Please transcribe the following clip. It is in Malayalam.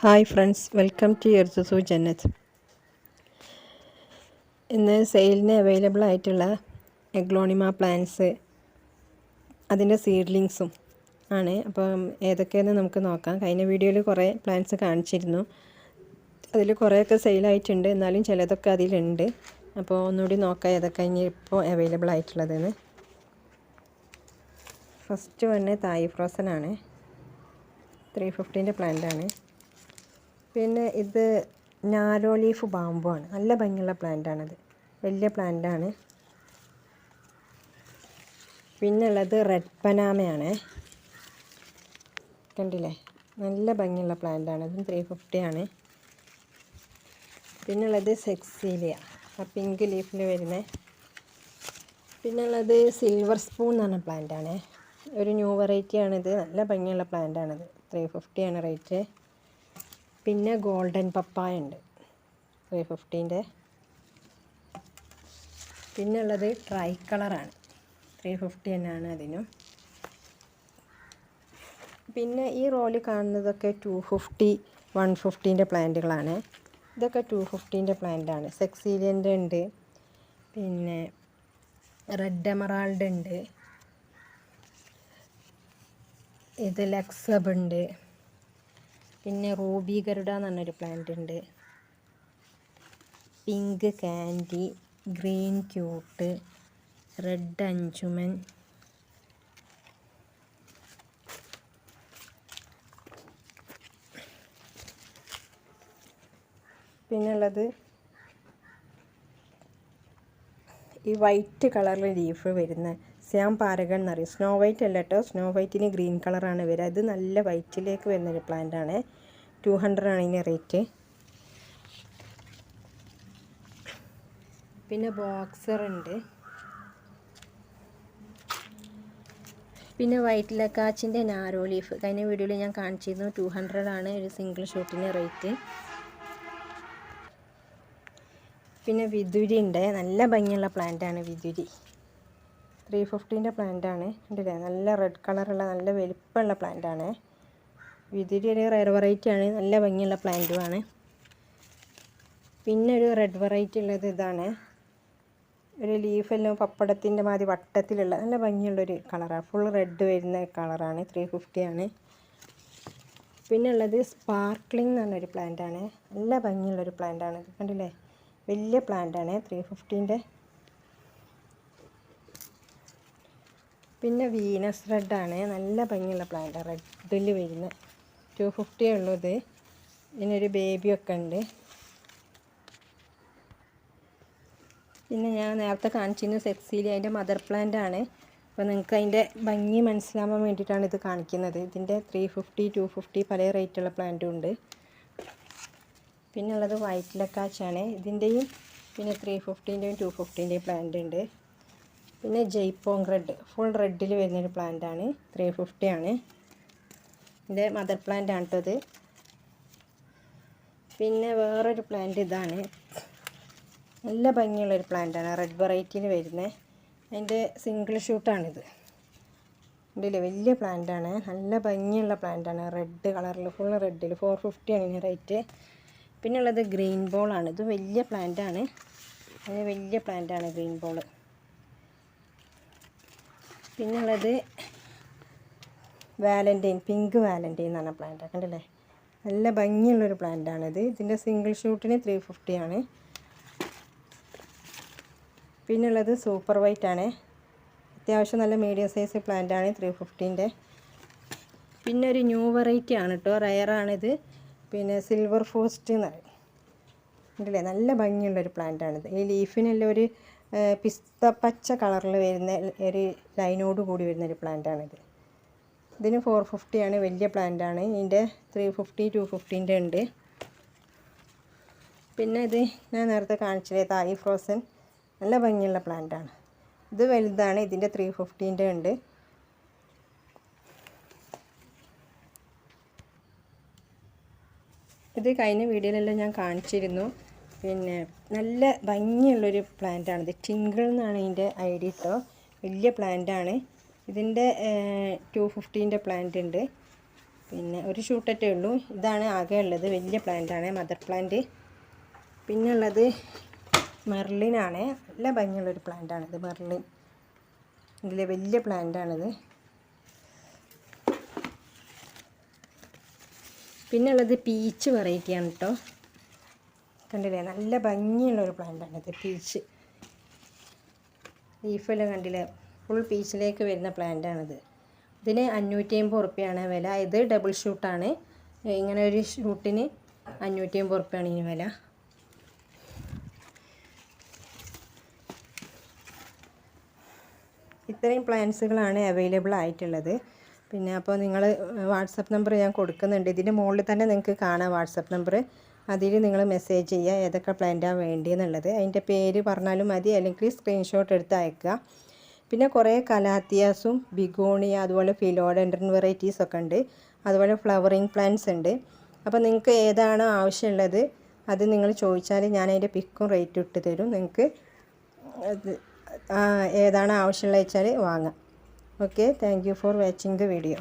Hi friends, welcome to Yarsu Jannath. ഇന്ന് സെയിലിന് അവൈലബിൾ ആയിട്ടുള്ള എഗ്ലോണിമ പ്ലാന്റ്സ്, അതിൻ്റെ സീഡ്ലിങ്സും ആണ്. അപ്പം ഏതൊക്കെയെന്ന് നമുക്ക് നോക്കാം. കഴിഞ്ഞ വീഡിയോയിൽ കുറേ പ്ലാന്റ്സ് കാണിച്ചിരുന്നു. അതിൽ കുറേയൊക്കെ സെയിലായിട്ടുണ്ട്, എന്നാലും ചിലതൊക്കെ അതിലുണ്ട്. അപ്പോൾ ഒന്നുകൂടി നോക്കാം ഏതൊക്കെ ഇനി ഇപ്പോൾ അവൈലബിൾ ആയിട്ടുള്ളതെന്ന്. ഫസ്റ്റ് വന്ന് തായ് ഫ്രോസൺ ആണ്, 350-ൻ്റെ പ്ലാന്റാണ്. പിന്നെ ഇത് നാരോ ലീഫ് ബാമ്പു ആണ്, നല്ല ഭംഗിയുള്ള പ്ലാന്റാണത്, വലിയ പ്ലാന്റാണ്. പിന്നുള്ളത് റെഡ് പനാമയാണ്, കണ്ടില്ലേ, നല്ല ഭംഗിയുള്ള പ്ലാന്റാണ്, അതും 350 ആണ്. പിന്നുള്ളത് സെക്സീലിയ, ആ പിങ്ക് ലീഫിൽ വരുന്നത്. പിന്നുള്ളത് സിൽവർ സ്പൂൺ എന്ന് പറഞ്ഞ പ്ലാന്റാണ്, ഒരു ന്യൂ വെറൈറ്റി ആണിത്, നല്ല ഭംഗിയുള്ള പ്ലാന്റാണിത്, 350 ആണ് റേറ്റ്. പിന്നെ ഗോൾഡൻ പപ്പായ ഉണ്ട്, 350-ൻ്റെ. പിന്നെ ഉള്ളത് ട്രൈ കളറാണ്, 350 തന്നെയാണ് അതിനും. പിന്നെ ഈ റോല് കാണുന്നതൊക്കെ 250, 150-ൻ്റെ പ്ലാന്റുകളാണ്. ഇതൊക്കെ 250-ൻ്റെ പ്ലാന്റാണ്. സെക്സീലിയൻ്റെ ഉണ്ട്, പിന്നെ റെഡ് എമറാൾഡ് ഉണ്ട്, ഇത് ലക്സബ് ഉണ്ട്, പിന്നെ റൂബി ഗരുഡ എന്ന് പറഞ്ഞൊരു പ്ലാന്റ് ഉണ്ട്, pink candy, green cute, red Anjuman, പിന്നുള്ളത് ഈ വൈറ്റ് കളറിൽ ലീഫ് വരുന്ന ശ്യാം പാരഗൺ എന്നറിയും. സ്നോ വൈറ്റ് അല്ല കേട്ടോ, സ്നോ വൈറ്റിന് ഗ്രീൻ കളറാണ് വരിക. അത് നല്ല വൈറ്റിലേക്ക് വരുന്നൊരു പ്ലാന്റാണ്, 200 ആണ് ഇതിന് റേറ്റ്. പിന്നെ ബോക്സർ ഉണ്ട്. പിന്നെ വൈറ്റ് ലക്കാച്ചിൻ്റെ നാരോ ലീഫ് കഴിഞ്ഞ വീഡിയോയിൽ ഞാൻ കാണിച്ചിരുന്നു, 200 ആണ് ഒരു സിംഗിൾ ഷോട്ടിന് റേറ്റ്. പിന്നെ വിതുരി ഉണ്ട്, നല്ല ഭംഗിയുള്ള പ്ലാന്റാണ് വിതുരി, 350-ൻ്റെ പ്ലാന്റാണ്. കണ്ടില്ലേ, നല്ല റെഡ് കളറുള്ള നല്ല വലിപ്പമുള്ള പ്ലാന്റാണ് വിതുരി. ഒരു റെയർ വെറൈറ്റി ആണ്, നല്ല ഭംഗിയുള്ള പ്ലാന്റുമാണ്. പിന്നെ ഒരു റെഡ് വെറൈറ്റി ഉള്ളത് ഇതാണ്, ഒരു ലീഫെല്ലാം പപ്പടത്തിൻ്റെ മാതിരി വട്ടത്തിലുള്ള നല്ല ഭംഗിയുള്ളൊരു കളറാണ്, ഫുൾ റെഡ് വരുന്ന കളറാണ്, 350 ആണ്. പിന്നെ ഉള്ളത് സ്പാർക്ലിംഗ് എന്ന് പറഞ്ഞൊരു പ്ലാന്റാണ്, നല്ല ഭംഗിയുള്ളൊരു പ്ലാന്റാണ്, കണ്ടില്ലേ, വലിയ പ്ലാന്റാണ്, 350-ൻ്റെ. പിന്നെ വീനസ് റെഡാണ്, നല്ല ഭംഗിയുള്ള പ്ലാന്റാണ്, റെഡിൽ വരുന്ന, 250 ഉള്ളത്. ഇതിനൊരു ബേബിയൊക്കെ ഉണ്ട്. പിന്നെ ഞാൻ നേരത്തെ കാണിച്ചിരുന്നു സെക്സീലിയ, അതിൻ്റെ മദർ പ്ലാന്റ് ആണ്. അപ്പോൾ നിങ്ങൾക്ക് അതിൻ്റെ ഭംഗി മനസ്സിലാവാൻ വേണ്ടിയിട്ടാണ് ഇത് കാണിക്കുന്നത്. ഇതിൻ്റെ 350, 250 പല റേറ്റുള്ള പ്ലാന്റും ഉണ്ട്. പിന്നെ ഉള്ളത് വൈറ്റ് ലക്കാച്ചാണ്, ഇതിൻ്റെയും പിന്നെ 350-ൻ്റെയും 250-ൻ്റെയും പ്ലാന്റ് ഉണ്ട്. പിന്നെ ജയ്പോങ് റെഡ്, ഫുൾ റെഡിൽ വരുന്നൊരു പ്ലാന്റാണ്, 350 ആണ്. ഇതിൻ്റെ മദർ പ്ലാന്റ് ആണ് കേട്ടോ ഇത്. പിന്നെ വേറൊരു പ്ലാന്റ് ഇതാണ്, നല്ല ഭംഗിയുള്ളൊരു പ്ലാന്റാണ്, റെഡ് വെറൈറ്റിയിൽ വരുന്നത്, അതിൻ്റെ സിംഗിൾ ഷൂട്ടാണിത്. ഇതിൽ വലിയ പ്ലാന്റാണ്, നല്ല ഭംഗിയുള്ള പ്ലാന്റാണ്, റെഡ് കളറിൽ ഫുൾ റെഡിൽ, 450 ആണ് ഇതിന് റേറ്റ്. പിന്നെ ഉള്ളത് ഗ്രീൻ ബോളാണ്, ഇത് വലിയ പ്ലാന്റാണ്, അത് വലിയ പ്ലാന്റാണ് ഗ്രീൻ ബോൾ. പിന്നുള്ളത് വാലൻറ്റൈൻ, പിങ്ക് വാലൻറ്റൈൻ എന്ന് പറഞ്ഞ പ്ലാന്റ്, കണ്ടില്ലേ, നല്ല ഭംഗിയുള്ളൊരു പ്ലാന്റാണിത്. ഇതിൻ്റെ സിംഗിൾ ഷൂട്ടിന് 350 ആണ്. പിന്നുള്ളത് സൂപ്പർ വൈറ്റ് ആണ്, അത്യാവശ്യം നല്ല മീഡിയം സൈസ് പ്ലാന്റാണ്, 350-ൻ്റെ. പിന്നെ ഒരു ന്യൂ വെറൈറ്റി ആണ് കേട്ടോ, റയറാണിത്, പിന്നെ സിൽവർ ഫോസ്റ്റ് എന്ന് പറയും, കണ്ടില്ലേ, നല്ല ഭംഗിയുള്ളൊരു പ്ലാന്റാണിത്. ഈ ലീഫിനെല്ലാം ഒരു പിസ്ത പച്ച കളറിൽ വരുന്ന ഒരു ലൈനോട് കൂടി വരുന്നൊരു പ്ലാന്റാണിത്. ഇതിന് 450 ആണ്, വലിയ പ്ലാന്റാണ്. ഇതിൻ്റെ 350, 250-ൻ്റെ ഉണ്ട്. പിന്നെ ഇത് ഞാൻ നേരത്തെ കാണിച്ചത് തായ് ഫ്രോസൺ, നല്ല ഭംഗിയുള്ള പ്ലാന്റാണ്, ഇത് വലുതാണ്, ഇതിൻ്റെ 350-ൻ്റെ ഉണ്ട്. ഇത് കഴിഞ്ഞ വീഡിയോയിലെല്ലാം ഞാൻ കാണിച്ചിരുന്നു. പിന്നെ നല്ല ഭംഗിയുള്ളൊരു പ്ലാന്റാണിത്, ടിങ്കിൾ എന്നാണ് ഇതിൻ്റെ ഐഡി കേട്ടോ, വലിയ പ്ലാന്റാണ്. ഇതിൻ്റെ 250-ൻ്റെ പ്ലാന്റ് ഉണ്ട്. പിന്നെ ഒരു ഷൂട്ടറ്റേ ഉള്ളൂ. ഇതാണ് ആകെ ഉള്ളത്. വലിയ പ്ലാന്റാണ് മദർ പ്ലാന്റ്. പിന്നെ ഉള്ളത് മെർലിനാണ്. നല്ല ഭംഗിയുള്ളൊരു പ്ലാന്റാണിത്. മെർലിൻ ഇതിലെ വലിയ പ്ലാന്റാണിത്. പിന്നെ ഉള്ളത് പീച്ച് വെറൈറ്റിയാണ് കേട്ടോ. കണ്ടില്ലേ, നല്ല ഭംഗിയുള്ളൊരു പ്ലാന്റാണിത്. പീച്ച് ലീഫെല്ലാം കണ്ടില്ലേ, ഫുൾ പീച്ചിലേക്ക് വരുന്ന പ്ലാന്റാണിത്. ഇതിന് 550 റുപ്യാണ് വില. ഇത് ഡബിൾ ഷൂട്ടാണ്. ഇങ്ങനെ ഒരു ഷൂട്ടിന് 550 റുപ്യാണ് ഇതിന് വില. ഇത്രയും പ്ലാന്റ്സുകളാണ് അവൈലബിൾ ആയിട്ടുള്ളത്. പിന്നെ അപ്പോൾ നിങ്ങൾ വാട്സപ്പ് നമ്പർ ഞാൻ കൊടുക്കുന്നുണ്ട്. ഇതിൻ്റെ മുകളിൽ തന്നെ നിങ്ങൾക്ക് കാണാം വാട്സപ്പ് നമ്പർ. അതിൽ നിങ്ങൾ മെസ്സേജ് ചെയ്യുക ഏതൊക്കെ പ്ലാന്റാണ് വേണ്ടിയെന്നുള്ളത്. അതിൻ്റെ പേര് പറഞ്ഞാലും മതി, അല്ലെങ്കിൽ സ്ക്രീൻഷോട്ട് എടുത്ത് അയക്കുക. പിന്നെ കുറേ കലാത്തിയാസും ബിഗോണിയ അതുപോലെ ഫിലോഡെൻഡ്രൻ വെറൈറ്റീസ് ഒക്കെ ഉണ്ട്. അതുപോലെ ഫ്ലവറിങ് പ്ലാന്റ്സ് ഉണ്ട്. അപ്പോൾ നിങ്ങൾക്ക് ഏതാണോ ആവശ്യമുള്ളത് അത് നിങ്ങൾ ചോദിച്ചാൽ ഞാൻ അതിൻ്റെ പിക്കും റേറ്റും ഇട്ട് തരും. നിങ്ങൾക്ക് ഏതാണ് ആവശ്യമുള്ളത് വെച്ചാൽ വാങ്ങാം. Okay, thank you for watching the video.